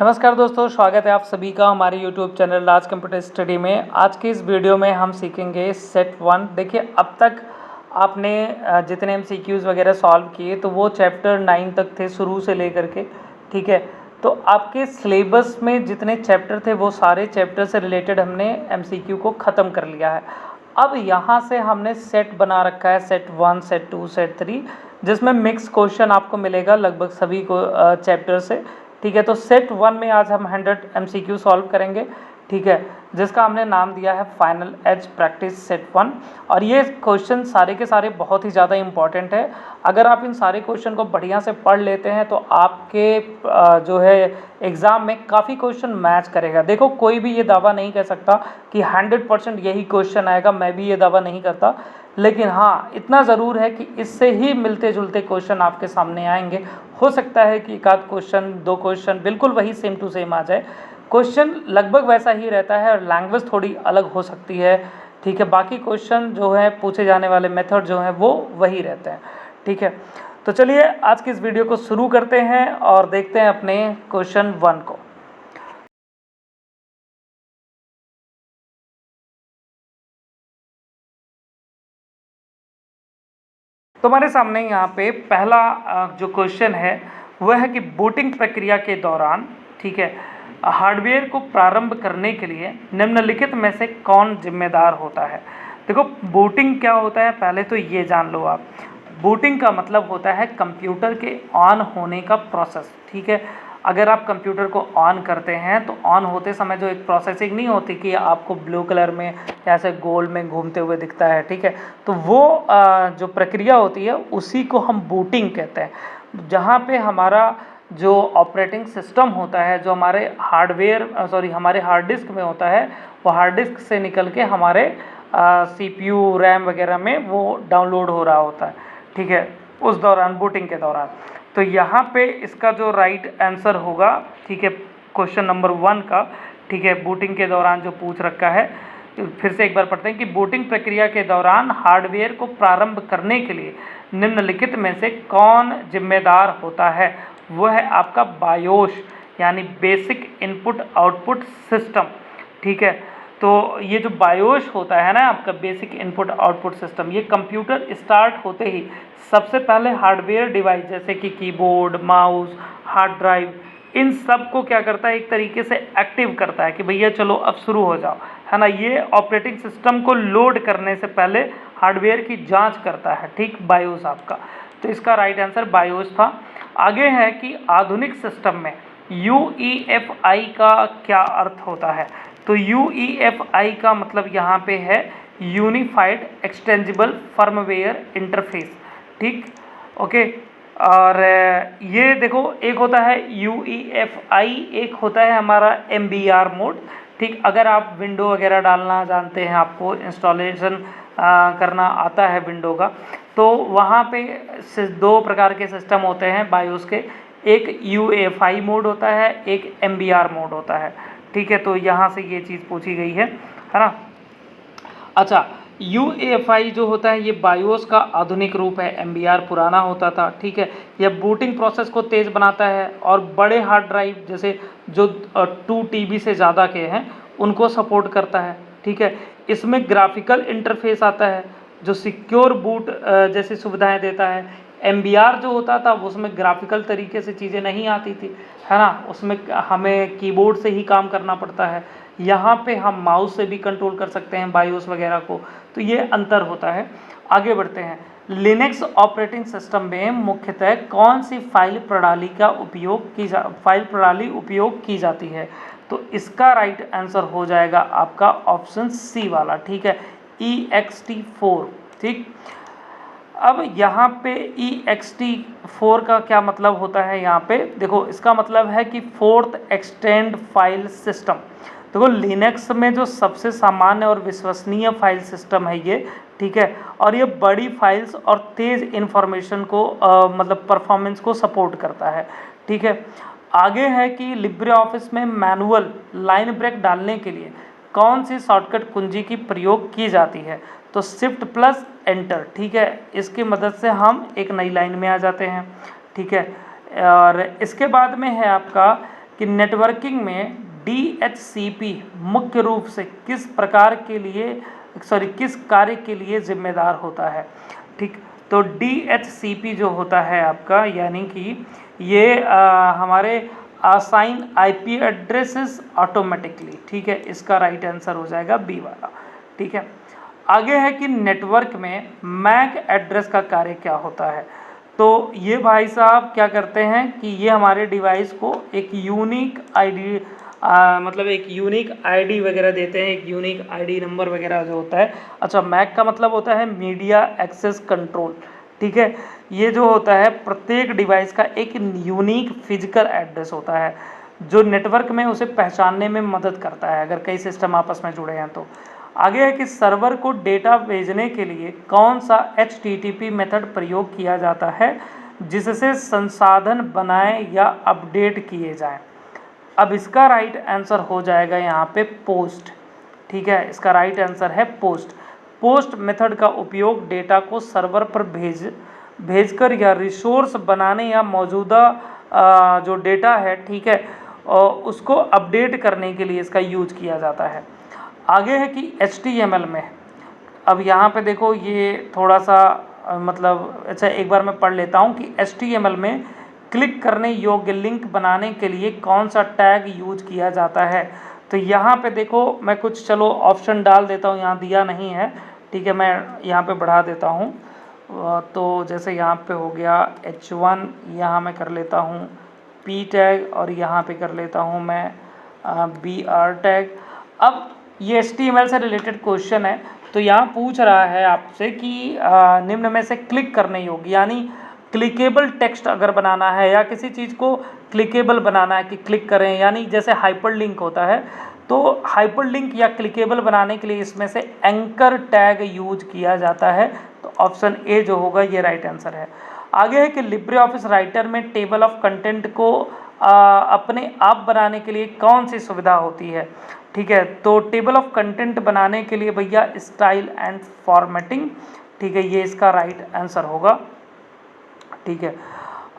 नमस्कार दोस्तों, स्वागत है आप सभी का हमारे YouTube चैनल राज कंप्यूटर स्टडी में। आज की इस वीडियो में हम सीखेंगे सेट 1। देखिए, अब तक आपने जितने MCQs वगैरह सॉल्व किए तो वो चैप्टर 9 तक थे, शुरू से लेकर के। ठीक है, तो आपके सिलेबस में जितने चैप्टर थे वो सारे चैप्टर से रिलेटेड हमने MCQ को ख़त्म कर लिया है। अब यहाँ से हमने सेट बना रखा है, सेट 1, सेट 2, सेट 3, जिसमें मिक्स क्वेश्चन आपको मिलेगा लगभग सभी को चैप्टर से। ठीक है, तो सेट 1 में आज हम 100 MCQ सॉल्व करेंगे। ठीक है, जिसका हमने नाम दिया है फाइनल एज प्रैक्टिस सेट 1। और ये क्वेश्चन सारे के सारे बहुत ही ज़्यादा इंपॉर्टेंट है। अगर आप इन सारे क्वेश्चन को बढ़िया से पढ़ लेते हैं तो आपके जो है एग्ज़ाम में काफ़ी क्वेश्चन मैच करेगा। देखो, कोई भी ये दावा नहीं कर सकता कि 100% यही क्वेश्चन आएगा, मैं भी ये दावा नहीं करता, लेकिन हाँ, इतना ज़रूर है कि इससे ही मिलते जुलते क्वेश्चन आपके सामने आएंगे। हो सकता है कि एक आध क्वेश्चन, दो क्वेश्चन बिल्कुल वही सेम टू सेम आ जाए। क्वेश्चन लगभग वैसा ही रहता है और लैंग्वेज थोड़ी अलग हो सकती है। ठीक है, बाकी क्वेश्चन जो है, पूछे जाने वाले मेथड जो हैं वो वही रहते हैं। ठीक है, तो चलिए आज की इस वीडियो को शुरू करते हैं और देखते हैं अपने क्वेश्चन 1 को। तो हमारे सामने यहाँ पे पहला जो क्वेश्चन है वह है कि बूटिंग प्रक्रिया के दौरान, ठीक है, हार्डवेयर को प्रारंभ करने के लिए निम्नलिखित में से कौन जिम्मेदार होता है। देखो, बूटिंग क्या होता है पहले तो ये जान लो आप। बूटिंग का मतलब होता है कंप्यूटर के ऑन होने का प्रोसेस। ठीक है, अगर आप कंप्यूटर को ऑन करते हैं तो ऑन होते समय जो एक प्रोसेसिंग नहीं होती कि आपको ब्लू कलर में ऐसे गोल में घूमते हुए दिखता है। ठीक है, तो वो जो प्रक्रिया होती है उसी को हम बूटिंग कहते हैं। जहाँ पे हमारा जो ऑपरेटिंग सिस्टम होता है, जो हमारे हमारे हार्ड डिस्क में होता है, वो हार्ड डिस्क से निकल के हमारे CPU रैम वगैरह में वो डाउनलोड हो रहा होता है। ठीक है, उस दौरान, बूटिंग के दौरान। तो यहाँ पे इसका जो राइट आंसर होगा, ठीक है, क्वेश्चन नंबर 1 का, ठीक है, बूटिंग के दौरान जो पूछ रखा है, फिर से एक बार पढ़ते हैं कि बूटिंग प्रक्रिया के दौरान हार्डवेयर को प्रारंभ करने के लिए निम्नलिखित में से कौन जिम्मेदार होता है। वह है आपका बायोस, यानी बेसिक इनपुट आउटपुट सिस्टम। ठीक है, तो ये जो बायोस होता है ना आपका बेसिक इनपुट आउटपुट सिस्टम, ये कंप्यूटर स्टार्ट होते ही सबसे पहले हार्डवेयर डिवाइस जैसे कि कीबोर्ड, माउस, हार्ड ड्राइव, इन सब को क्या करता है, एक तरीके से एक्टिव करता है कि भैया चलो अब शुरू हो जाओ, है ना। ये ऑपरेटिंग सिस्टम को लोड करने से पहले हार्डवेयर की जांच करता है। ठीक, बायोस आपका, तो इसका राइट आंसर बायोस था। आगे है कि आधुनिक सिस्टम में UEFI का क्या अर्थ होता है। तो UEFI का मतलब यहाँ पे है यूनिफाइड एक्सटेंजिबल फर्मवेयर इंटरफेस। ठीक, ओके। और ये देखो, एक होता है UEFI, एक होता है हमारा MBR मोड। ठीक, अगर आप विंडो वगैरह डालना जानते हैं, आपको इंस्टॉलेशन करना आता है विंडो का, तो वहाँ पे दो प्रकार के सिस्टम होते हैं बायोस के। एक UEFI मोड होता है, एक MBR मोड होता है। ठीक है, तो यहाँ से ये चीज़ पूछी गई है ना। अच्छा, UEFI जो होता है ये बायोस का आधुनिक रूप है, MBR पुराना होता था। ठीक है, यह बूटिंग प्रोसेस को तेज़ बनाता है और बड़े हार्ड ड्राइव जैसे जो 2 TB से ज़्यादा के हैं उनको सपोर्ट करता है। ठीक है, इसमें ग्राफिकल इंटरफेस आता है जो सिक्योर बूट जैसी सुविधाएं देता है। MBR जो होता था उसमें ग्राफिकल तरीके से चीज़ें नहीं आती थी, है ना, उसमें हमें कीबोर्ड से ही काम करना पड़ता है। यहाँ पे हम माउस से भी कंट्रोल कर सकते हैं बायोस वगैरह को, तो ये अंतर होता है। आगे बढ़ते हैं। लिनक्स ऑपरेटिंग सिस्टम में मुख्यतः कौन सी फाइल प्रणाली उपयोग की जाती है। तो इसका राइट आंसर हो जाएगा आपका ऑप्शन सी वाला। ठीक है, ext4। ठीक, अब यहाँ पे ext4 का क्या मतलब होता है, यहाँ पे देखो, इसका मतलब है कि फोर्थ एक्सटेंड फाइल सिस्टम। देखो, लिनक्स में जो सबसे सामान्य और विश्वसनीय फाइल सिस्टम है ये। ठीक है, और ये बड़ी फाइल्स और तेज़ इन्फॉर्मेशन को मतलब परफॉर्मेंस को सपोर्ट करता है। ठीक है, आगे है कि लिब्रे ऑफिस में मैनुअल लाइन ब्रेक डालने के लिए कौन सी शॉर्टकट कुंजी की प्रयोग की जाती है। तो शिफ्ट प्लस एंटर। ठीक है, इसकी मदद से हम एक नई लाइन में आ जाते हैं। ठीक है, और इसके बाद में है आपका कि नेटवर्किंग में DHCP मुख्य रूप से किस कार्य के लिए जिम्मेदार होता है। ठीक, तो DHCP जो होता है आपका, यानी कि ये हमारे असाइन IP एड्रेसेस ऑटोमेटिकली। ठीक है, इसका राइट आंसर हो जाएगा बी वाला। ठीक है, आगे है कि नेटवर्क में मैक एड्रेस का कार्य क्या होता है। तो ये भाई साहब क्या करते हैं कि ये हमारे डिवाइस को एक यूनिक आईडी मतलब एक यूनिक आईडी वगैरह देते हैं, एक यूनिक आईडी नंबर वगैरह जो होता है। अच्छा, मैक का मतलब होता है मीडिया एक्सेस कंट्रोल। ठीक है, ये जो होता है प्रत्येक डिवाइस का एक यूनिक फिजिकल एड्रेस होता है जो नेटवर्क में उसे पहचानने में मदद करता है अगर कई सिस्टम आपस में जुड़े हैं तो। आगे है कि सर्वर को डेटा भेजने के लिए कौन सा HTTP मेथड प्रयोग किया जाता है जिससे संसाधन बनाए या अपडेट किए जाएं। अब इसका राइट आंसर हो जाएगा यहाँ पे पोस्ट। ठीक है, इसका राइट आंसर है पोस्ट। पोस्ट मेथड का उपयोग डेटा को सर्वर पर भेजकर या रिसोर्स बनाने या मौजूदा जो डेटा है, ठीक है, उसको अपडेट करने के लिए इसका यूज किया जाता है। आगे है कि HTML में, अब यहाँ पे देखो ये थोड़ा सा मतलब अच्छा एक बार मैं पढ़ लेता हूँ कि HTML में क्लिक करने योग्य लिंक बनाने के लिए कौन सा टैग यूज किया जाता है। तो यहाँ पे देखो मैं कुछ चलो ऑप्शन डाल देता हूँ, यहाँ दिया नहीं है। ठीक है, मैं यहाँ पे बढ़ा देता हूँ। तो जैसे यहाँ पे हो गया H1, यहाँ मैं कर लेता हूँ P टैग और यहाँ पे कर लेता हूँ मैं BR टैग। अब ये HTML से रिलेटेड क्वेश्चन है, तो यहाँ पूछ रहा है आपसे कि निम्न में से क्लिक करने योग्य यानी क्लिकेबल टेक्स्ट अगर बनाना है या किसी चीज़ को क्लिकेबल बनाना है कि क्लिक करें, यानी जैसे हाइपरलिंक होता है, तो हाइपरलिंक या क्लिकेबल बनाने के लिए इसमें से एंकर टैग यूज किया जाता है। तो ऑप्शन ए जो होगा ये राइट आंसर है। आगे है कि लिब्रे ऑफिस राइटर में टेबल ऑफ कंटेंट को अपने आप बनाने के लिए कौन सी सुविधा होती है। ठीक है, तो टेबल ऑफ कंटेंट बनाने के लिए भैया स्टाइल एंड फॉर्मेटिंग। ठीक है, ये इसका राइट आंसर होगा। ठीक है,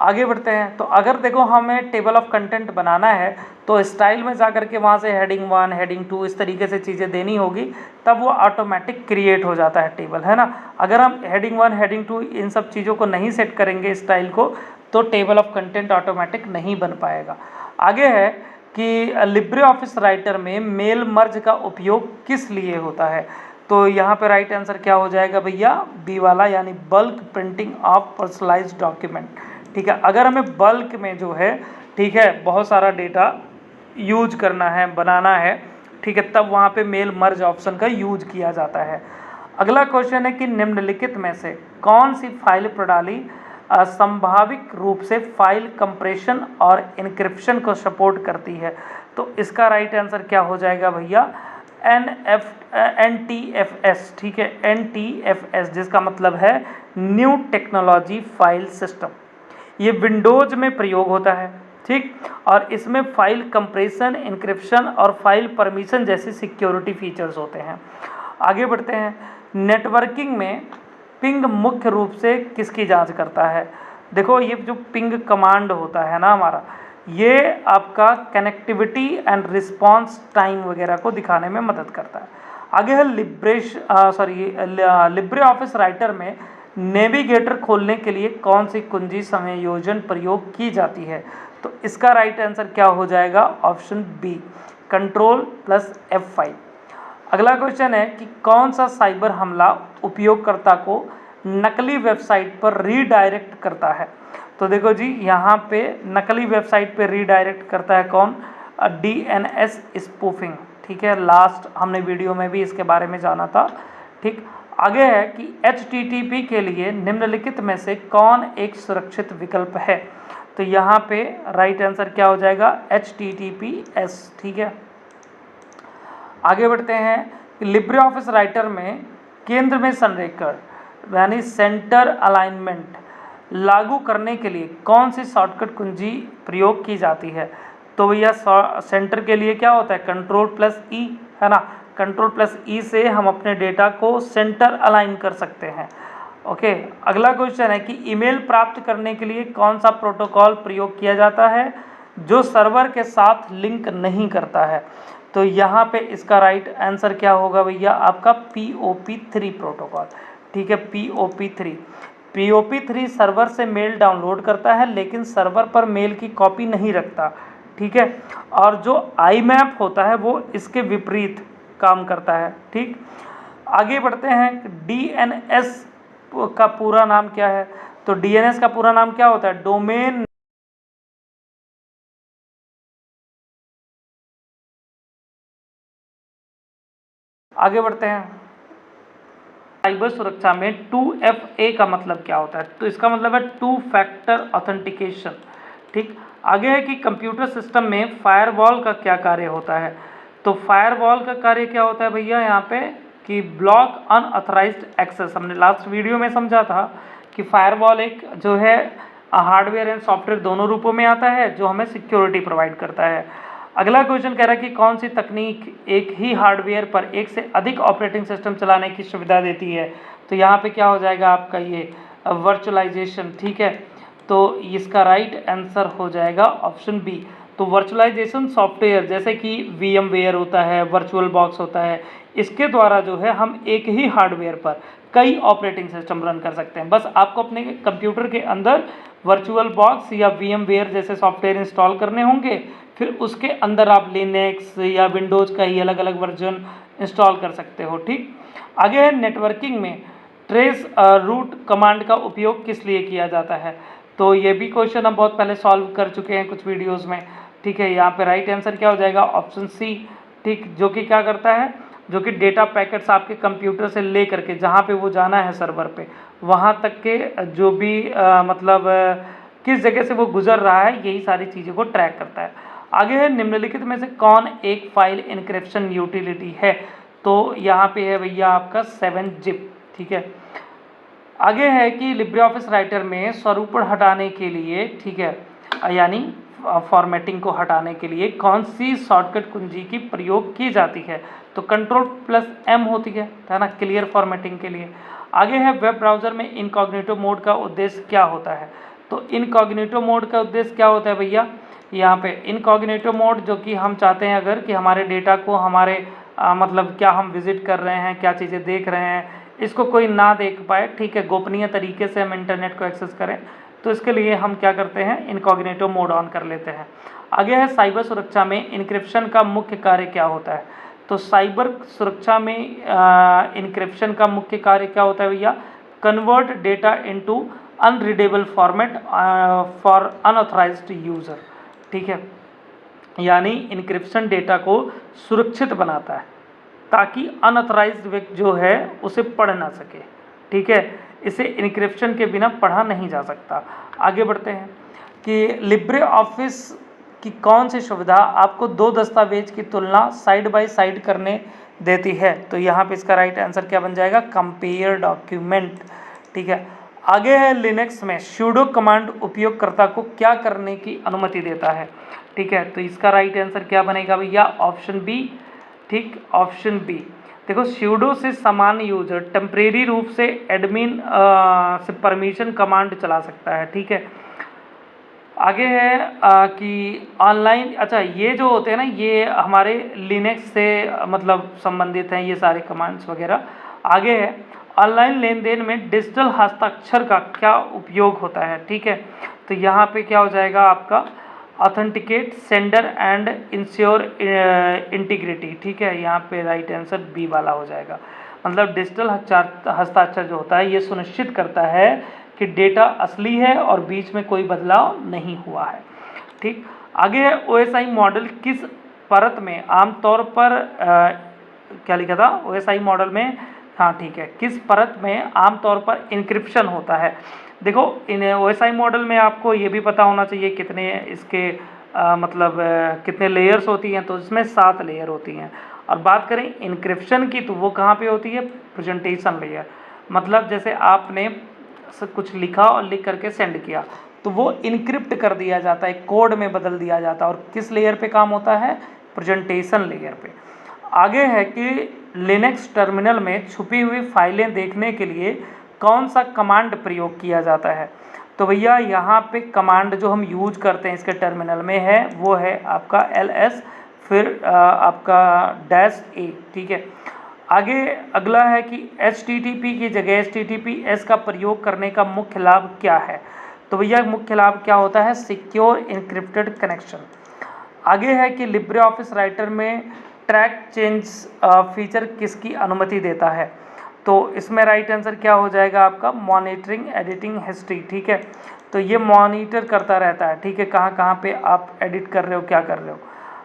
आगे बढ़ते हैं। तो अगर देखो हमें टेबल ऑफ कंटेंट बनाना है तो स्टाइल में जा करके वहाँ से हेडिंग 1 हेडिंग 2 इस तरीके से चीज़ें देनी होगी, तब वो ऑटोमेटिक क्रिएट हो जाता है टेबल, है ना। अगर हम हेडिंग 1 हेडिंग 2 इन सब चीज़ों को नहीं सेट करेंगे स्टाइल को, तो टेबल ऑफ कंटेंट ऑटोमेटिक नहीं बन पाएगा। आगे है कि लिब्रे ऑफिस राइटर में मेल मर्ज का उपयोग किस लिए होता है। तो यहाँ पे राइट आंसर क्या हो जाएगा भैया, बी वाला, यानी bulk printing of personalised document. ठीक है, अगर हमें बल्क में जो है, ठीक है, बहुत सारा डेटा यूज करना है, बनाना है, ठीक है, तब वहाँ पे मेल मर्ज ऑप्शन का यूज किया जाता है। अगला क्वेश्चन है कि निम्नलिखित में से कौन सी फाइल प्रणाली संभाविक रूप से फाइल कंप्रेशन और इनक्रिप्शन को सपोर्ट करती है। तो इसका राइट आंसर क्या हो जाएगा भैया, NTFS। ठीक है, NTFS जिसका मतलब है न्यू टेक्नोलॉजी फाइल सिस्टम। ये विंडोज में प्रयोग होता है, ठीक, और इसमें फाइल कंप्रेशन, इनक्रिप्शन और फाइल परमिशन जैसे सिक्योरिटी फीचर्स होते हैं। आगे बढ़ते हैं। नेटवर्किंग में पिंग मुख्य रूप से किसकी जांच करता है। देखो ये जो पिंग कमांड होता है ना हमारा, ये आपका कनेक्टिविटी एंड रिस्पांस टाइम वगैरह को दिखाने में मदद करता है। आगे है लिब्रे ऑफिस राइटर में नेविगेटर खोलने के लिए कौन सी कुंजी संयोजन प्रयोग की जाती है। तो इसका राइट आंसर क्या हो जाएगा, option B, control plus F5। अगला क्वेश्चन है कि कौन सा साइबर हमला उपयोगकर्ता को नकली वेबसाइट पर रीडायरेक्ट करता है। तो देखो जी यहाँ पे नकली वेबसाइट पे रीडायरेक्ट करता है कौन, DNS स्पूफिंग। ठीक है, लास्ट हमने वीडियो में भी इसके बारे में जाना था। ठीक, आगे है कि HTTP के लिए निम्नलिखित में से कौन एक सुरक्षित विकल्प है। तो यहाँ पे राइट आंसर क्या हो जाएगा, HTTPS। ठीक है, आगे बढ़ते हैं। लिब्रे ऑफिस राइटर में केंद्र में संरेखण यानी सेंटर अलाइनमेंट लागू करने के लिए कौन सी शॉर्टकट कुंजी प्रयोग की जाती है। तो भैया सेंटर के लिए क्या होता है, कंट्रोल प्लस E, है ना। कंट्रोल प्लस E से हम अपने डेटा को सेंटर अलाइन कर सकते हैं। ओके, अगला क्वेश्चन है कि ईमेल प्राप्त करने के लिए कौन सा प्रोटोकॉल प्रयोग किया जाता है। जो सर्वर के साथ लिंक नहीं करता है। तो यहाँ पे इसका राइट आंसर क्या होगा भैया, आपका POP3 प्रोटोकॉल। ठीक है, POP3। POP3 सर्वर से मेल डाउनलोड करता है लेकिन सर्वर पर मेल की कॉपी नहीं रखता। ठीक है, और जो IMAP होता है वो इसके विपरीत काम करता है। ठीक, आगे बढ़ते हैं। DNS का पूरा नाम क्या है? तो DNS का पूरा नाम क्या होता है? डोमेन आगे बढ़ते हैं। साइबर सुरक्षा में 2FA का मतलब क्या होता है? तो इसका मतलब है टू फैक्टर ऑथेंटिकेशन। ठीक, आगे है कि कंप्यूटर सिस्टम में फायरवॉल का क्या कार्य होता है? तो फायरवॉल का कार्य क्या होता है भैया यहाँ पे, कि ब्लॉक अनऑथराइज्ड एक्सेस। हमने लास्ट वीडियो में समझा था कि फायरवॉल एक जो है हार्डवेयर एंड सॉफ्टवेयर दोनों रूपों में आता है, जो हमें सिक्योरिटी प्रोवाइड करता है। अगला क्वेश्चन कह रहा है कि कौन सी तकनीक एक ही हार्डवेयर पर एक से अधिक ऑपरेटिंग सिस्टम चलाने की सुविधा देती है? तो यहाँ पे क्या हो जाएगा आपका ये वर्चुअलाइजेशन। ठीक है, तो इसका राइट आंसर हो जाएगा ऑप्शन बी। तो वर्चुअलाइजेशन सॉफ्टवेयर जैसे कि VMware होता है, वर्चुअल बॉक्स होता है, इसके द्वारा जो है हम एक ही हार्डवेयर पर कई ऑपरेटिंग सिस्टम रन कर सकते हैं। बस आपको अपने कंप्यूटर के अंदर वर्चुअल बॉक्स या VMware जैसे सॉफ्टवेयर इंस्टॉल करने होंगे, फिर उसके अंदर आप लिनक्स या विंडोज़ का ही अलग अलग वर्जन इंस्टॉल कर सकते हो। ठीक, आगे है नेटवर्किंग में ट्रेस रूट कमांड का उपयोग किस लिए किया जाता है? तो ये भी क्वेश्चन हम बहुत पहले सॉल्व कर चुके हैं कुछ वीडियोज़ में। ठीक है, यहाँ पे राइट आंसर क्या हो जाएगा, ऑप्शन सी। ठीक, जो कि क्या करता है, जो कि डेटा पैकेट्स आपके कंप्यूटर से ले करके जहाँ पे वो जाना है सर्वर पे, वहाँ तक के जो भी मतलब किस जगह से वो गुजर रहा है, यही सारी चीज़ों को ट्रैक करता है। आगे है निम्नलिखित में से कौन एक फाइल इनक्रिप्शन यूटिलिटी है? तो यहाँ पे है भैया आपका 7zip। ठीक है, आगे है कि लिब्रे ऑफिस राइटर में स्वरूपण हटाने के लिए, ठीक है, यानी फॉर्मेटिंग को हटाने के लिए कौन सी शॉर्टकट कुंजी की प्रयोग की जाती है? तो Ctrl+M होती है ना, क्लियर फॉर्मेटिंग के लिए। आगे है वेब ब्राउज़र में इनकॉग्निटो मोड का उद्देश्य क्या होता है? तो इनकॉग्निटो मोड का उद्देश्य क्या होता है भैया, यहाँ पे इनकॉग्निटो मोड जो कि हम चाहते हैं अगर कि हमारे डेटा को हमारे मतलब क्या हम विजिट कर रहे हैं, क्या चीज़ें देख रहे हैं, इसको कोई ना देख पाए। ठीक है, गोपनीय तरीके से हम इंटरनेट को एक्सेस करें, तो इसके लिए हम क्या करते हैं, इनकॉग्निटो मोड ऑन कर लेते हैं। आगे है साइबर सुरक्षा में इनक्रिप्शन का मुख्य कार्य क्या होता है? तो साइबर सुरक्षा में इनक्रिप्शन का मुख्य कार्य क्या होता है भैया, convert data into unreadable format for unauthorised user. ठीक है, यानी इनक्रिप्शन डेटा को सुरक्षित बनाता है ताकि अनऑथराइज्ड व्यक्ति जो है उसे पढ़ ना सके। ठीक है, इसे इनक्रिप्शन के बिना पढ़ा नहीं जा सकता। आगे बढ़ते हैं कि लिब्रे ऑफिस की कौन सी सुविधा आपको दो दस्तावेज की तुलना साइड बाय साइड करने देती है? तो यहाँ पे इसका राइट आंसर क्या बन जाएगा, कंपेयर डॉक्यूमेंट। ठीक है, आगे है लिनक्स में sudo कमांड उपयोगकर्ता को क्या करने की अनुमति देता है? ठीक है, तो इसका राइट आंसर क्या बनेगा भैया, ऑप्शन बी। ठीक, ऑप्शन बी। देखो, sudo से सामान्य यूजर टेम्परेरी रूप से एडमिन से परमिशन कमांड चला सकता है। ठीक है, आगे है कि ऑनलाइन, अच्छा ये जो होते हैं ना, ये हमारे लिनक्स से मतलब संबंधित हैं ये सारे कमांड्स वगैरह। आगे है ऑनलाइन लेन देन में डिजिटल हस्ताक्षर का क्या उपयोग होता है? ठीक है, तो यहाँ पे क्या हो जाएगा आपका, authenticate sender and ensure integrity. ठीक है, यहाँ पे राइट आंसर बी वाला हो जाएगा। मतलब डिजिटल हस्ताक्षर जो होता है ये सुनिश्चित करता है कि डेटा असली है और बीच में कोई बदलाव नहीं हुआ है। ठीक, आगे है OSI मॉडल किस परत में आमतौर पर क्या लिखा था OSI मॉडल में, हाँ ठीक है, किस परत में आमतौर पर इंक्रिप्शन होता है? देखो, इन OSI मॉडल में आपको ये भी पता होना चाहिए कितने इसके मतलब कितने लेयर्स होती हैं। तो इसमें 7 लेयर होती हैं। और बात करें इंक्रिप्शन की तो वो कहाँ पे होती है, प्रेजेंटेशन लेयर। मतलब जैसे आपने कुछ लिखा और लिख करके सेंड किया तो वो इनक्रिप्ट कर दिया जाता है, कोड में बदल दिया जाता है। और किस लेयर पे काम होता है, प्रेजेंटेशन लेयर पे। आगे है कि लिनक्स टर्मिनल में छुपी हुई फाइलें देखने के लिए कौन सा कमांड प्रयोग किया जाता है? तो भैया यहाँ पे कमांड जो हम यूज करते हैं इसके टर्मिनल में है वो है आपका ls फिर आपका -a, ठीक है। आगे अगला है कि HTTP की जगह HTTPS का प्रयोग करने का मुख्य लाभ क्या है। तो भैया मुख्य लाभ क्या होता है, सिक्योर इनक्रिप्टेड कनेक्शन। आगे है कि लिब्रे ऑफिस राइटर में ट्रैक चेंज फीचर किसकी अनुमति देता है। तो इसमें राइट आंसर क्या हो जाएगा आपका, मॉनिटरिंग एडिटिंग हिस्ट्री, ठीक है। तो ये मॉनिटर करता रहता है, ठीक है, कहाँ कहाँ पे आप एडिट कर रहे हो, क्या कर रहे हो।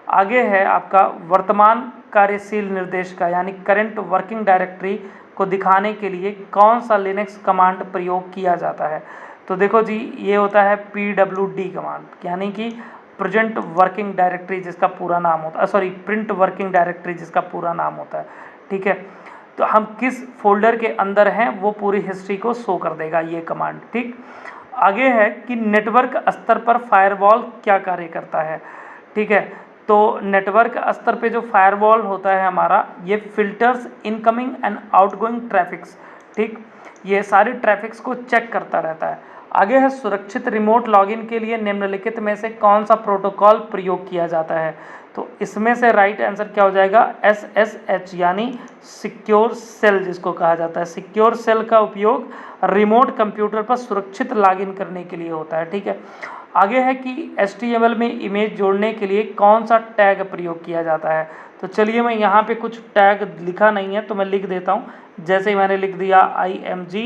आगे है आपका वर्तमान कार्यशील निर्देश का यानी करंट वर्किंग डायरेक्टरी को दिखाने के लिए कौन सा लिनक्स कमांड प्रयोग किया जाता है। तो देखो जी ये होता है PWD कमांड, यानी कि प्रेजेंट वर्किंग डायरेक्टरी जिसका पूरा नाम होता है, सॉरी प्रिंट वर्किंग डायरेक्टरी जिसका पूरा नाम होता है, ठीक है। तो हम किस फोल्डर के अंदर हैं वो पूरी हिस्ट्री को शो कर देगा ये कमांड, ठीक। आगे है कि नेटवर्क स्तर पर फायरवॉल क्या कार्य करता है, ठीक है। तो नेटवर्क स्तर पे जो फायरवॉल होता है हमारा, ये filters incoming and outgoing traffics, ठीक, ये सारी ट्रैफिक्स को चेक करता रहता है। आगे है सुरक्षित रिमोट लॉगिन के लिए निम्नलिखित में से कौन सा प्रोटोकॉल प्रयोग किया जाता है। तो इसमें से राइट आंसर क्या हो जाएगा, SSH यानी सिक्योर सेल जिसको कहा जाता है। सिक्योर सेल का उपयोग रिमोट कंप्यूटर पर सुरक्षित लॉगिन करने के लिए होता है, ठीक है। आगे है कि HTML में इमेज जोड़ने के लिए कौन सा टैग प्रयोग किया जाता है। तो चलिए मैं यहाँ पे कुछ टैग लिखा नहीं है तो मैं लिख देता हूँ। जैसे ही मैंने लिख दिया IMG,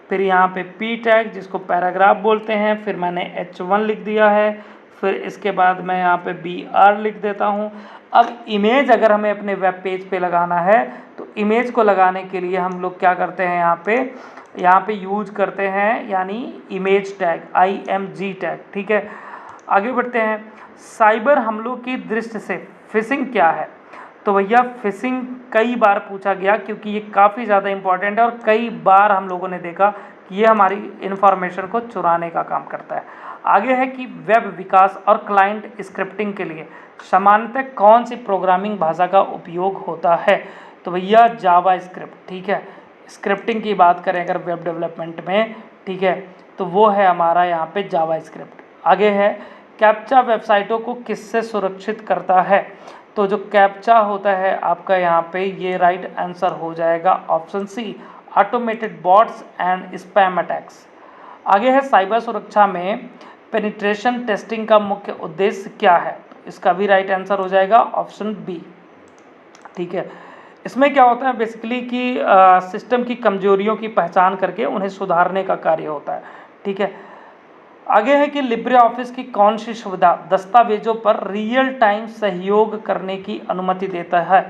फिर यहाँ पे P टैग जिसको पैराग्राफ बोलते हैं, फिर मैंने H1 लिख दिया है, फिर इसके बाद मैं यहाँ पे BR लिख देता हूँ। अब इमेज अगर हमें अपने वेब पेज पे लगाना है तो इमेज को लगाने के लिए हम लोग क्या करते हैं, यहाँ पे यूज करते हैं यानी इमेज टैग IMG टैग, ठीक है। आगे बढ़ते हैं, साइबर हमलों की दृष्टि से फिशिंग क्या है। तो भैया फिशिंग कई बार पूछा गया क्योंकि ये काफ़ी ज़्यादा इंपॉर्टेंट है और कई बार हम लोगों ने देखा कि ये हमारी इन्फॉर्मेशन को चुराने का काम करता है। आगे है कि वेब विकास और क्लाइंट स्क्रिप्टिंग के लिए सामान्यतः कौन सी प्रोग्रामिंग भाषा का उपयोग होता है। तो भैया जावा स्क्रिप्ट, ठीक है। स्क्रिप्टिंग की बात करें अगर वेब डेवलपमेंट में, ठीक है, तो वो है हमारा यहाँ पे जावा स्क्रिप्ट। आगे है कैप्चा वेबसाइटों को किससे सुरक्षित करता है। तो जो कैप्चा होता है आपका यहाँ पे, ये राइट आंसर हो जाएगा option C, automated bots and spam attacks. आगे है साइबर सुरक्षा में पेनिट्रेशन टेस्टिंग का मुख्य उद्देश्य क्या है। इसका भी राइट आंसर हो जाएगा ऑप्शन बी, ठीक है। इसमें क्या होता है बेसिकली कि सिस्टम की कमजोरियों की पहचान करके उन्हें सुधारने का कार्य होता है, ठीक है। आगे है कि लिब्रे ऑफिस की कौन सी सुविधा दस्तावेजों पर रियल टाइम सहयोग करने की अनुमति देता है।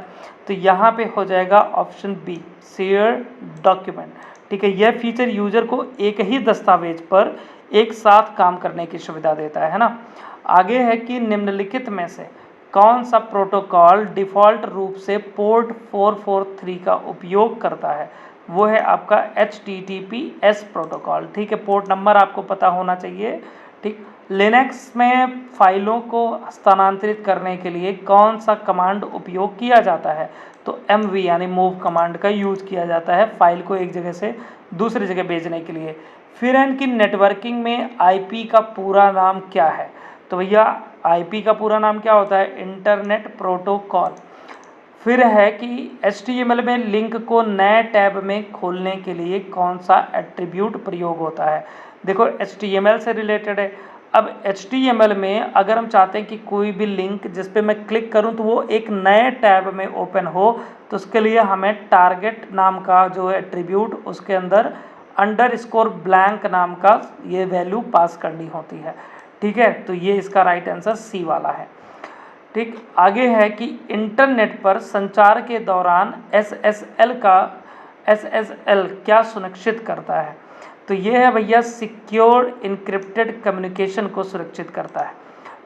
तो यहाँ पे हो जाएगा ऑप्शन बी, शेयर डॉक्यूमेंट, ठीक है। यह फीचर यूजर को एक ही दस्तावेज पर एक साथ काम करने की सुविधा देता है ना। आगे है कि निम्नलिखित में से कौन सा प्रोटोकॉल डिफ़ॉल्ट रूप से पोर्ट 443 का उपयोग करता है। वो है आपका HTTPS प्रोटोकॉल, ठीक है। पोर्ट नंबर आपको पता होना चाहिए, ठीक। लिनक्स में फाइलों को हस्तांतरित करने के लिए कौन सा कमांड उपयोग किया जाता है। तो MV यानी मूव कमांड का यूज किया जाता है फाइल को एक जगह से दूसरी जगह भेजने के लिए। फिर इनकी नेटवर्किंग में IP का पूरा नाम क्या है। तो भैया IP का पूरा नाम क्या होता है, इंटरनेट प्रोटोकॉल। फिर है कि HTML में लिंक को नए टैब में खोलने के लिए कौन सा एट्रीब्यूट प्रयोग होता है। देखो HTML से रिलेटेड है। अब HTML में अगर हम चाहते हैं कि कोई भी लिंक जिस पे मैं क्लिक करूं तो वो एक नए टैब में ओपन हो, तो उसके लिए हमें टारगेट नाम का जो एट्रीब्यूट उसके अंदर _ब्लैंक नाम का ये वैल्यू पास करनी होती है, ठीक है। तो ये इसका राइट आंसर सी वाला है, ठीक। आगे है कि इंटरनेट पर संचार के दौरान SSL क्या सुनिश्चित करता है। तो ये है भैया सिक्योर इनक्रिप्टेड कम्युनिकेशन को सुरक्षित करता है,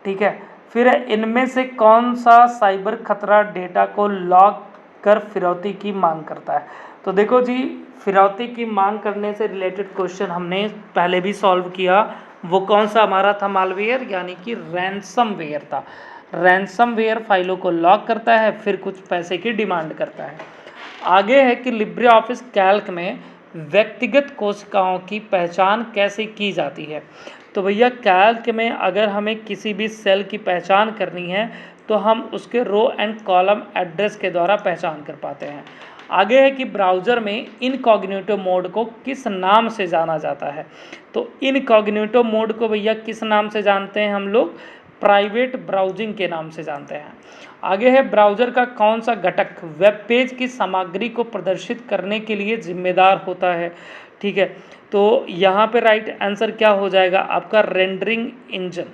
ठीक है। फिर इनमें से कौन सा साइबर खतरा डेटा को लॉक कर फिरौती की मांग करता है। तो देखो जी फिरौती की मांग करने से रिलेटेड क्वेश्चन हमने पहले भी सॉल्व किया। वो कौन सा हमारा था, मालवेयर यानी कि रैंसमवेयर था। रैंसमवेयर फाइलों को लॉक करता है, फिर कुछ पैसे की डिमांड करता है। आगे है कि लिब्रे ऑफिस कैल्क में व्यक्तिगत कोशिकाओं की पहचान कैसे की जाती है? तो भैया कैल्क में अगर हमें किसी भी सेल की पहचान करनी है तो हम उसके रो एंड कॉलम एड्रेस के द्वारा पहचान कर पाते हैं। आगे है कि ब्राउज़र में इनकॉग्निटो मोड को किस नाम से जाना जाता है? तो इनकॉग्निटो मोड को भैया किस नाम से जानते हैं हम लोग? प्राइवेट ब्राउजिंग के नाम से जानते हैं। आगे है ब्राउज़र का कौन सा घटक वेब पेज की सामग्री को प्रदर्शित करने के लिए जिम्मेदार होता है? ठीक है, तो यहाँ पे राइट आंसर क्या हो जाएगा आपका? Rendering engine.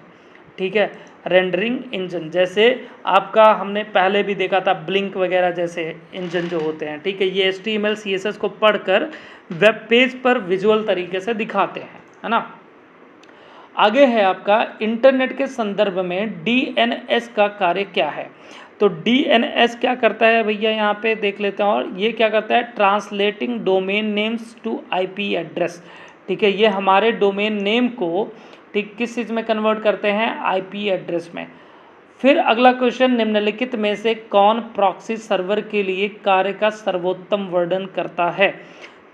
ठीक है, रेंडरिंग इंजन, जैसे आपका हमने पहले भी देखा था ब्लिंक वगैरह जैसे इंजन जो होते हैं। ठीक है, ये HTML CSS को पढ़कर वेब पेज पर विजुअल तरीके से दिखाते हैं, है ना। आगे है आपका इंटरनेट के संदर्भ में DNS का कार्य क्या है? तो DNS क्या करता है भैया, यहाँ पे देख लेते हैं। और ये क्या करता है? Translating domain names to IP address. ठीक है, ये हमारे डोमेन नेम को ठीक किस चीज़ में कन्वर्ट करते हैं? IP एड्रेस में। फिर अगला क्वेश्चन, निम्नलिखित में से कौन प्रॉक्सी सर्वर के लिए कार्य का सर्वोत्तम वर्णन करता है?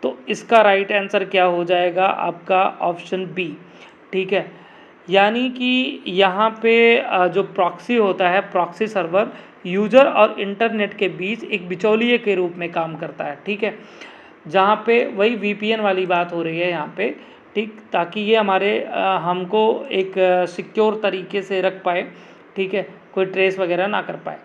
तो इसका राइट आंसर क्या हो जाएगा आपका? Option B. ठीक है, यानी कि यहाँ पे जो प्रॉक्सी होता है, प्रॉक्सी सर्वर यूजर और इंटरनेट के बीच एक बिचौलिए के रूप में काम करता है। ठीक है, जहाँ पे वही VPN वाली बात हो रही है यहाँ पे। ठीक, ताकि ये हमारे हमको एक सिक्योर तरीके से रख पाए। ठीक है, कोई ट्रेस वगैरह ना कर पाए।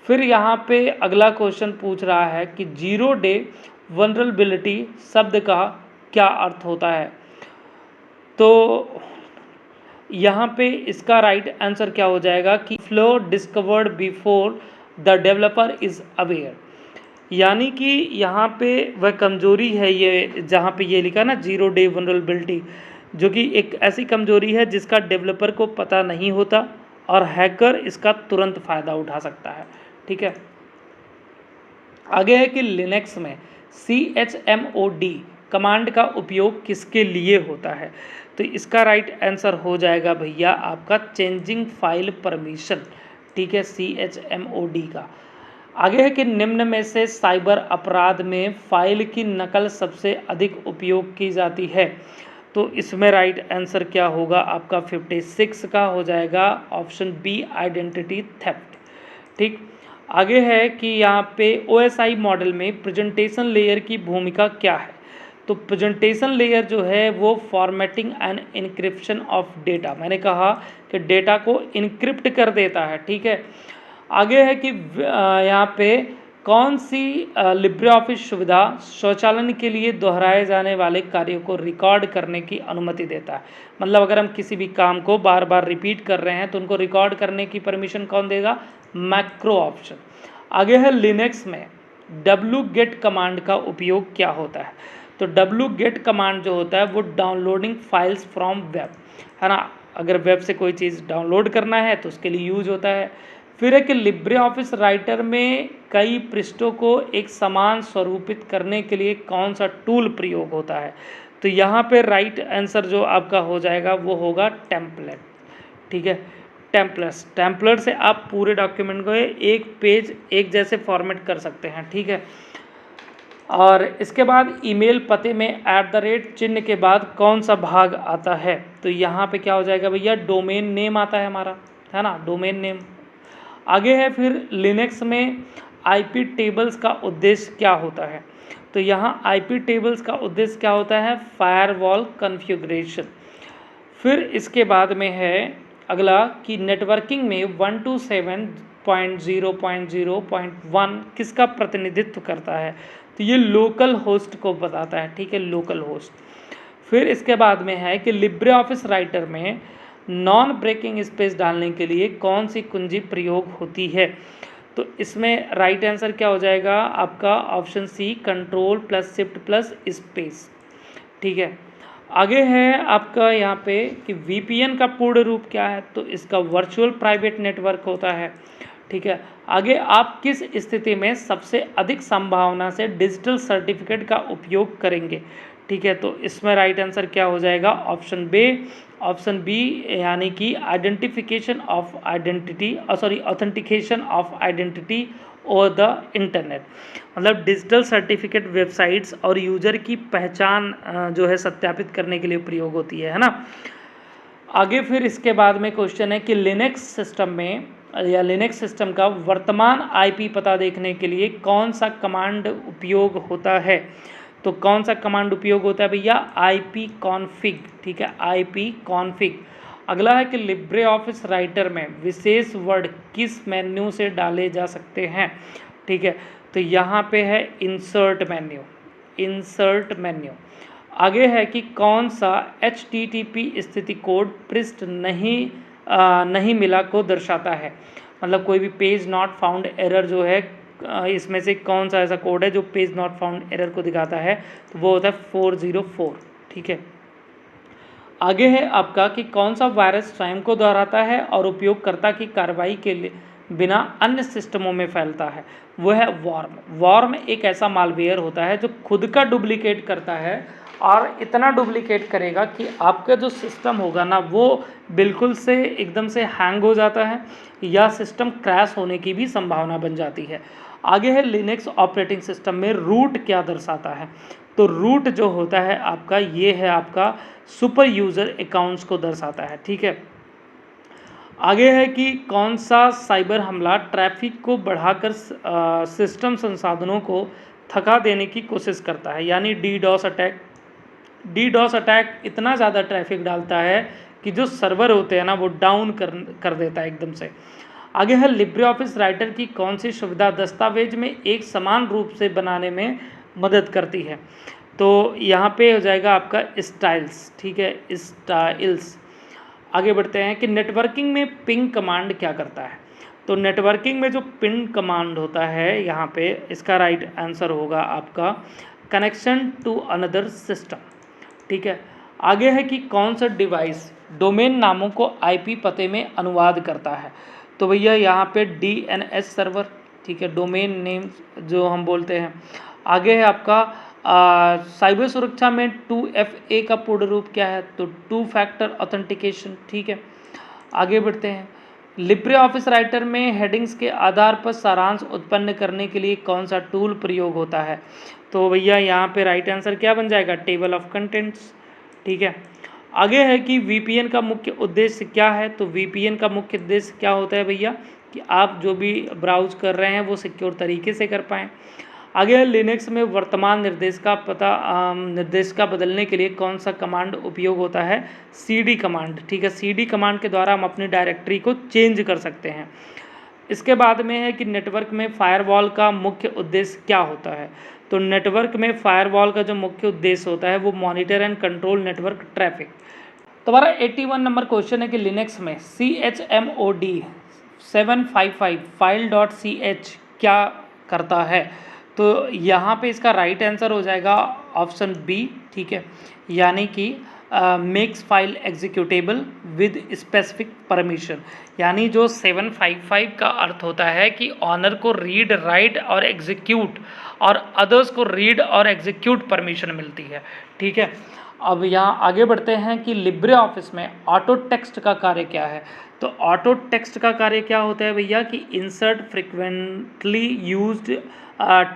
फिर यहाँ पे अगला क्वेश्चन पूछ रहा है कि 0 डे वनरेबिलिटी शब्द का क्या अर्थ होता है? तो यहाँ पे इसका राइट आंसर क्या हो जाएगा कि flow discovered before the developer is aware. यानी कि यहाँ पे वह कमजोरी है, ये जहाँ पे ये लिखा ना 0 डे वनरेबिलिटी, जो कि एक ऐसी कमजोरी है जिसका डेवलपर को पता नहीं होता और हैकर इसका तुरंत फ़ायदा उठा सकता है। ठीक है, आगे है कि लिनक्स में chmod कमांड का उपयोग किसके लिए होता है? तो इसका राइट आंसर हो जाएगा भैया आपका चेंजिंग फाइल परमिशन। ठीक है, chmod का। आगे है कि निम्न में से साइबर अपराध में फाइल की नकल सबसे अधिक उपयोग की जाती है? तो इसमें राइट आंसर क्या होगा आपका? 56 का हो जाएगा ऑप्शन बी, आइडेंटिटी थेफ्ट। ठीक, आगे है कि यहाँ पे OSI मॉडल में प्रेजेंटेशन लेयर की भूमिका क्या है? तो प्रेजेंटेशन लेयर जो है वो formatting and encryption of data, मैंने कहा कि डेटा को इनक्रिप्ट कर देता है। ठीक है, आगे है कि यहाँ पे कौन सी लिब्रे ऑफिस सुविधा स्वचालन के लिए दोहराए जाने वाले कार्यों को रिकॉर्ड करने की अनुमति देता है? मतलब अगर हम किसी भी काम को बार बार रिपीट कर रहे हैं तो उनको रिकॉर्ड करने की परमिशन कौन देगा? Macro option. आगे है लिनक्स में wget कमांड का उपयोग क्या होता है? तो wget कमांड जो होता है वो डाउनलोडिंग फाइल्स फ्रॉम वेब, है ना। अगर वेब से कोई चीज़ डाउनलोड करना है तो उसके लिए यूज होता है। फिर है कि लिब्रे ऑफिस राइटर में कई पृष्ठों को एक समान स्वरूपित करने के लिए कौन सा टूल प्रयोग होता है? तो यहाँ पे राइट आंसर जो आपका हो जाएगा वो होगा टेम्पलेट। ठीक है, टेम्पलेट से आप पूरे डॉक्यूमेंट को एक पेज एक जैसे फॉर्मेट कर सकते हैं। ठीक है, और इसके बाद ईमेल पते में @ चिन्ह के बाद कौन सा भाग आता है? तो यहाँ पे क्या हो जाएगा भैया? डोमेन नेम आता है हमारा, है ना, डोमेन नेम। आगे है फिर लिनक्स में IP टेबल्स का उद्देश्य क्या होता है? तो यहाँ IP टेबल्स का उद्देश्य क्या होता है? Firewall configuration. फिर इसके बाद में है अगला कि नेटवर्किंग में 127.0.0.1 किसका प्रतिनिधित्व करता है? तो ये लोकल होस्ट को बताता है। ठीक है, लोकल होस्ट। फिर इसके बाद में है कि लिब्रे ऑफिस राइटर में नॉन ब्रेकिंग स्पेस डालने के लिए कौन सी कुंजी प्रयोग होती है? तो इसमें राइट आंसर क्या हो जाएगा आपका? ऑप्शन सी, Ctrl+Shift+स्पेस। ठीक है, आगे है आपका यहाँ पे कि VPN का पूर्ण रूप क्या है? तो इसका वर्चुअल प्राइवेट नेटवर्क होता है। ठीक है, आगे आप किस स्थिति में सबसे अधिक संभावना से डिजिटल सर्टिफिकेट का उपयोग करेंगे? ठीक है, तो इसमें राइट आंसर क्या हो जाएगा? ऑप्शन बी, यानी कि ऑथेंटिकेशन ऑफ आइडेंटिटी और द इंटरनेट, मतलब डिजिटल सर्टिफिकेट वेबसाइट्स और यूजर की पहचान जो है सत्यापित करने के लिए प्रयोग होती है ना। आगे फिर इसके बाद में क्वेश्चन है कि लिनक्स सिस्टम में या लिनक्स सिस्टम का वर्तमान आईपी पता देखने के लिए कौन सा कमांड उपयोग होता है। तो कौन सा कमांड उपयोग होता है भैया, आईपी कॉन्फिग, ठीक है, आईपी कॉन्फिग। अगला है कि लिब्रे ऑफिस राइटर में विशेष वर्ड किस मेन्यू से डाले जा सकते हैं, ठीक है। तो यहाँ पे है इंसर्ट मेन्यू, इंसर्ट मेन्यू। आगे है कि कौन सा HTTP स्थिति कोड पृष्ठ नहीं मिला को दर्शाता है, मतलब कोई भी पेज नॉट फाउंड एरर जो है इसमें से कौन सा ऐसा कोड है जो पेज नॉट फाउंड एरर को दिखाता है, तो वो होता है 404, ठीक है। आगे है आपका कि कौन सा वायरस स्वयं को दोहराता है और उपयोगकर्ता की कार्रवाई के लिए बिना अन्य सिस्टमों में फैलता है, वो है वॉर्म। वॉर्म एक ऐसा मालवेयर होता है जो खुद का डुप्लीकेट करता है और इतना डुप्लीकेट करेगा कि आपका जो सिस्टम होगा ना वो बिल्कुल से एकदम से हैंग हो जाता है या सिस्टम क्रैश होने की भी संभावना बन जाती है। आगे है लिनक्स ऑपरेटिंग सिस्टम में रूट क्या दर्शाता है। तो रूट जो होता है आपका, ये है आपका सुपर यूज़र अकाउंट्स को दर्शाता है, ठीक है। आगे है कि कौन सा साइबर हमला ट्रैफिक को बढ़ाकर सिस्टम संसाधनों को थका देने की कोशिश करता है, यानी डीडॉस अटैक। डीडॉस अटैक इतना ज़्यादा ट्रैफिक डालता है कि जो सर्वर होते हैं ना वो डाउन कर देता है एकदम से। आगे है लिब्रे ऑफिस राइटर की कौन सी सुविधा दस्तावेज में एक समान रूप से बनाने में मदद करती है। तो यहाँ पे हो जाएगा आपका स्टाइल्स, ठीक है, स्टाइल्स। आगे बढ़ते हैं कि नेटवर्किंग में पिंग कमांड क्या करता है। तो नेटवर्किंग में जो पिंग कमांड होता है यहाँ पे इसका राइट आंसर होगा आपका कनेक्शन टू अनदर सिस्टम, ठीक है। आगे है कि कौन सा डिवाइस डोमेन नामों को आईपी पते में अनुवाद करता है। तो भैया यहाँ पे DNS सर्वर, ठीक है, डोमेन नेम जो हम बोलते हैं। आगे है आपका साइबर सुरक्षा में 2FA का पूर्ण रूप क्या है, तो 2 फैक्टर ऑथेंटिकेशन, ठीक है। आगे बढ़ते हैं, लिब्रे ऑफिस राइटर में हेडिंग्स के आधार पर सारांश उत्पन्न करने के लिए कौन सा टूल प्रयोग होता है। तो भैया यहाँ पे राइट आंसर क्या बन जाएगा, टेबल ऑफ कंटेंट्स, ठीक है। आगे है कि VPN का मुख्य उद्देश्य क्या है। तो VPN का मुख्य उद्देश्य क्या होता है भैया, कि आप जो भी ब्राउज कर रहे हैं वो सिक्योर तरीके से कर पाएँ। आगे है लिनक्स में वर्तमान निर्देशिका बदलने के लिए कौन सा कमांड उपयोग होता है, CD कमांड, ठीक है। CD कमांड के द्वारा हम अपनी डायरेक्टरी को चेंज कर सकते हैं। इसके बाद में है कि नेटवर्क में फायरवॉल का मुख्य उद्देश्य क्या होता है। तो नेटवर्क में फायरवॉल का जो मुख्य उद्देश्य होता है वो monitor and control network traffic. तुम्हारा 81 नंबर क्वेश्चन है कि लिनक्स में chmod 755 file.ch क्या करता है। तो यहाँ पे इसका राइट आंसर हो जाएगा ऑप्शन बी, ठीक है, यानी कि makes file executable with specific permission. यानी जो 755 का अर्थ होता है कि ऑनर को रीड राइट और एग्जीक्यूट और अदर्स को रीड और एग्जीक्यूट परमिशन मिलती है, ठीक है। अब यहाँ आगे बढ़ते हैं कि लिब्रे ऑफिस में ऑटो टेक्स्ट का कार्य क्या है। तो ऑटो टेक्स्ट का कार्य क्या होता है भैया, कि insert frequently used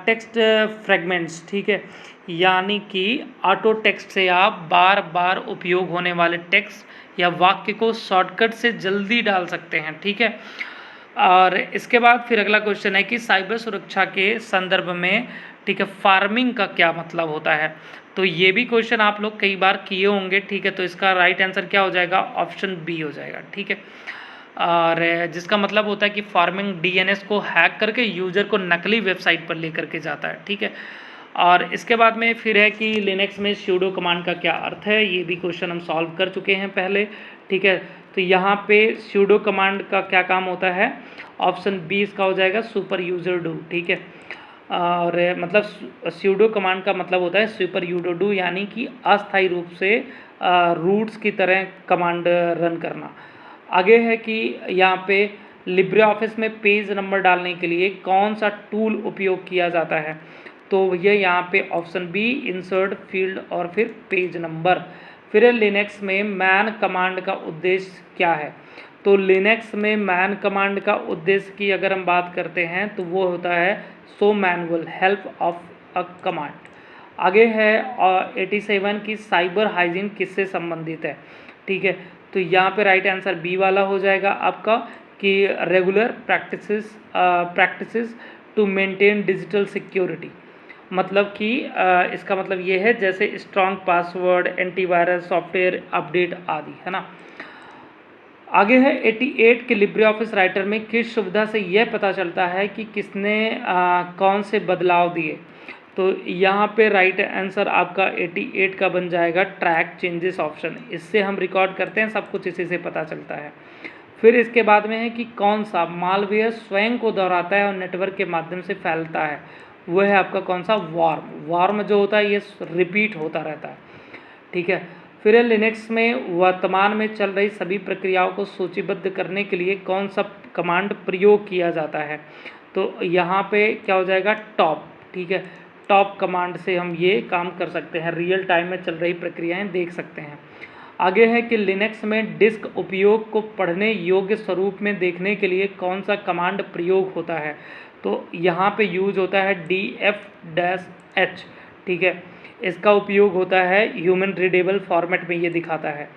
text fragments, ठीक है। यानी कि ऑटो टेक्स्ट से आप बार बार उपयोग होने वाले टेक्स्ट या वाक्य को शॉर्टकट से जल्दी डाल सकते हैं, ठीक है। और इसके बाद फिर अगला क्वेश्चन है कि साइबर सुरक्षा के संदर्भ में, ठीक है, फार्मिंग का क्या मतलब होता है। तो ये भी क्वेश्चन आप लोग कई बार किए होंगे, ठीक है। तो इसका राइट आंसर क्या हो जाएगा, ऑप्शन बी हो जाएगा, ठीक है। और जिसका मतलब होता है कि फार्मिंग DNS को हैक करके यूजर को नकली वेबसाइट पर लेकर के जाता है, ठीक है। और इसके बाद में फिर है कि लिनक्स में सूडो कमांड का क्या अर्थ है। ये भी क्वेश्चन हम सॉल्व कर चुके हैं पहले, ठीक है। तो यहाँ पे सूडो कमांड का क्या काम होता है, ऑप्शन बी इसका हो जाएगा सुपर यूजर डू, ठीक है। और मतलब सूडो कमांड का मतलब होता है सुपर यूजर डू, यानी कि अस्थायी रूप से रूट्स की तरह कमांड रन करना। आगे है कि यहाँ पे लिब्रे ऑफिस में पेज नंबर डालने के लिए कौन सा टूल उपयोग किया जाता है। तो ये यहाँ पे ऑप्शन बी इंसर्ट फील्ड और फिर पेज नंबर। फिर लिनक्स में मैन कमांड का उद्देश्य क्या है। तो तो लिनक्स में मैन कमांड का उद्देश्य की अगर हम बात करते हैं तो वो होता है show manual help of a command. आगे है 87 की साइबर हाइजीन किससे संबंधित है, ठीक है। तो यहाँ पे राइट आंसर बी वाला हो जाएगा आपका कि regular practices to maintain digital security. मतलब कि इसका मतलब ये है जैसे strong password, antivirus, software update आदि, है ना। आगे है 88 के लिब्रे ऑफिस राइटर में किस सुविधा से यह पता चलता है कि किसने कौन से बदलाव दिए। तो यहाँ पे राइट आंसर आपका 88 का बन जाएगा ट्रैक चेंजेस ऑप्शन। इससे हम रिकॉर्ड करते हैं, सब कुछ इसी से पता चलता है। फिर इसके बाद में है कि कौन सा मालवेयर स्वयं को दोहराता है और नेटवर्क के माध्यम से फैलता है, वह है आपका कौन सा वार्म जो होता है ये रिपीट होता रहता है, ठीक है। फिर है लिनक्स में वर्तमान में चल रही सभी प्रक्रियाओं को सूचीबद्ध करने के लिए कौन सा कमांड प्रयोग किया जाता है। तो यहाँ पे क्या हो जाएगा टॉप, ठीक है। टॉप कमांड से हम ये काम कर सकते हैं, रियल टाइम में चल रही प्रक्रियाएं देख सकते हैं। आगे है कि लिनक्स में डिस्क उपयोग को पढ़ने योग्य स्वरूप में देखने के लिए कौन सा कमांड प्रयोग होता है। तो यहाँ पे यूज होता है df-h, ठीक है। इसका उपयोग होता है ह्यूमन रीडेबल फॉर्मेट में, ये दिखाता है।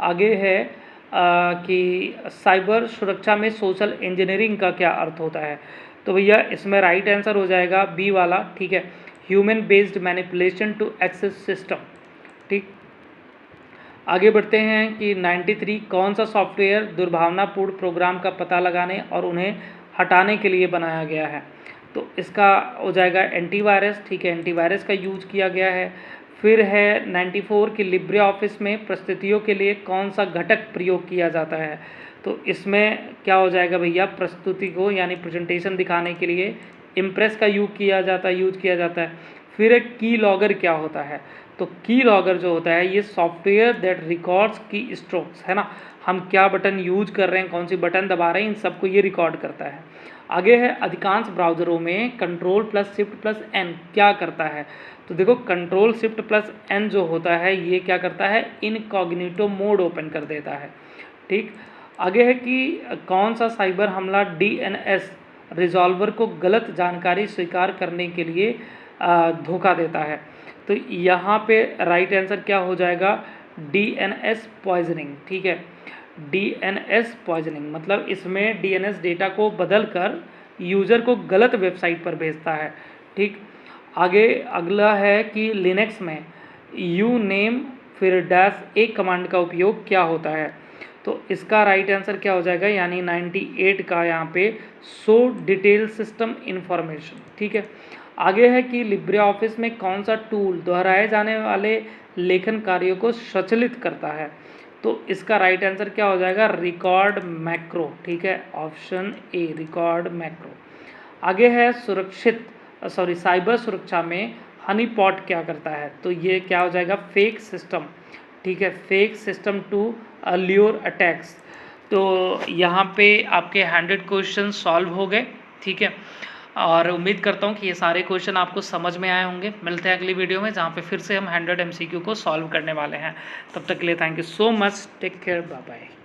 आगे है कि साइबर सुरक्षा में सोशल इंजीनियरिंग का क्या अर्थ होता है। तो भैया इसमें राइट आंसर हो जाएगा बी वाला, ठीक है, human based manipulation to access system, ठीक। आगे बढ़ते हैं कि 93 कौन सा सॉफ्टवेयर दुर्भावनापूर्ण प्रोग्राम का पता लगाने और उन्हें हटाने के लिए बनाया गया है। तो इसका हो जाएगा एंटीवायरस, ठीक है, एंटीवायरस का यूज किया गया है। फिर है 94 की लिब्रे ऑफिस में प्रस्तुतियों के लिए कौन सा घटक प्रयोग किया जाता है। तो इसमें क्या हो जाएगा भैया, प्रस्तुति को यानी प्रेजेंटेशन दिखाने के लिए इम्प्रेस का यूज किया जाता है। फिर एक की लॉगर क्या होता है। तो की लॉगर जो होता है ये सॉफ्टवेयर दैट रिकॉर्ड्स की स्ट्रोक्स, है ना, हम क्या बटन यूज कर रहे हैं, कौन सी बटन दबा रहे हैं, इन सबको ये रिकॉर्ड करता है। आगे है अधिकांश ब्राउज़रों में Ctrl+Shift+N क्या करता है। तो देखो Ctrl+Shift+N जो होता है ये क्या करता है, इनकॉग्निटो मोड ओपन कर देता है, ठीक। आगे है कि कौन सा साइबर हमला DNS रिजॉल्वर को गलत जानकारी स्वीकार करने के लिए धोखा देता है। तो यहाँ पे राइट आंसर क्या हो जाएगा, DNS पॉइजनिंग, ठीक है। DNS पॉइजनिंग मतलब इसमें DNS डेटा को बदल कर यूज़र को गलत वेबसाइट पर भेजता है, ठीक। आगे अगला है कि लिनक्स में uName फिर -a कमांड का उपयोग क्या होता है। तो इसका राइट आंसर क्या हो जाएगा, यानी 98 का यहाँ पे शो डिटेल सिस्टम इंफॉर्मेशन, ठीक है। आगे है कि लिब्रे ऑफिस में कौन सा टूल दोहराए जाने वाले लेखन कार्यों को स्वचालित करता है। तो इसका राइट आंसर क्या हो जाएगा, रिकॉर्ड मैक्रो, ठीक है, ऑप्शन ए रिकॉर्ड मैक्रो। आगे है साइबर सुरक्षा में हनी पॉट क्या करता है। तो ये क्या हो जाएगा, फेक सिस्टम, ठीक है, fake system to lure attacks. तो यहाँ पे आपके 100 क्वेश्चन सॉल्व हो गए, ठीक है। और उम्मीद करता हूँ कि ये सारे क्वेश्चन आपको समझ में आए होंगे। मिलते हैं अगली वीडियो में जहाँ पे फिर से हम 100 MCQ को सॉल्व करने वाले हैं। तब तक के लिए thank you so much, take care, bye bye.